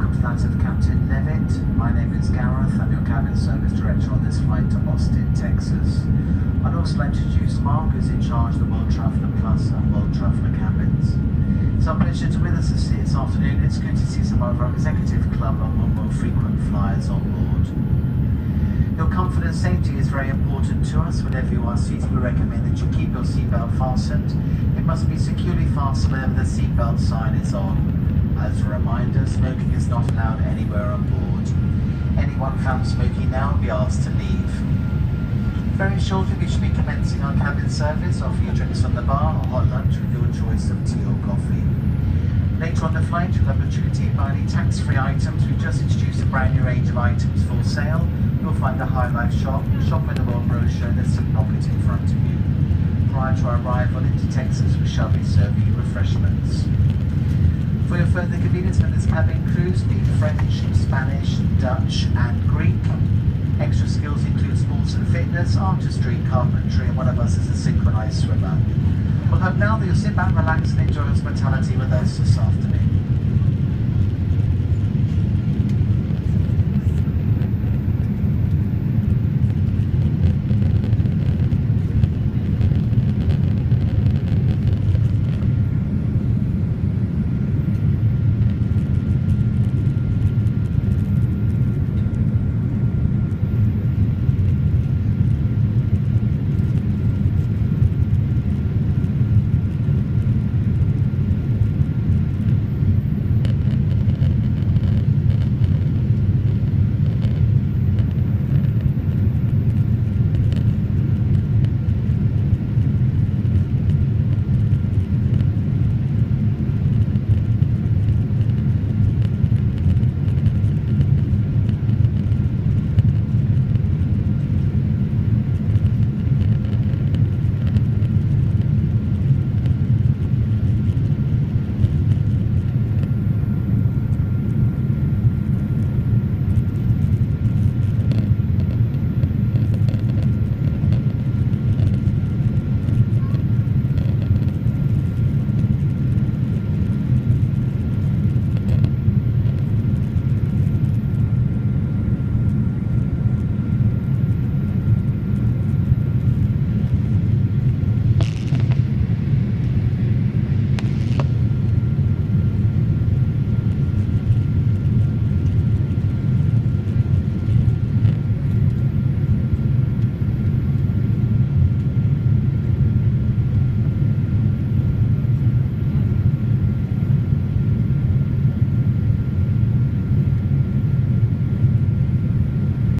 welcome to that of Captain Levitt. My name is Gareth. I'm your cabin service director on this flight to Austin, Texas. I'd also like to introduce Mark, who's in charge of the World Traveller Plus and World Traveller cabins. It's our pleasure to be with us this afternoon. It's good to see some of our executive club and more frequent flyers on board. Your comfort and safety is very important to us. Whenever you are seated, we recommend that you keep your seatbelt fastened. It must be securely fastened whenever the seatbelt sign is on. As a reminder, smoking is not allowed anywhere on board. Anyone found smoking now will be asked to leave. Very shortly we should be commencing our cabin service, offer you drinks from the bar or hot lunch with your choice of tea or coffee. Later on the flight you'll have the opportunity to buy any tax-free items. We've just introduced a brand new range of items for sale. You'll find the High Life shop, shop in the World brochure and a seat pocket in front of you. Prior to our arrival into Texas we shall be serving you refreshments. For your further convenience, this cabin crew speak French, Spanish, Dutch and Greek. Extra skills include sports and fitness, artistry, carpentry, and one of us is a synchronized swimmer. We'll hope now that you'll sit back, relax and enjoy hospitality with us this afternoon.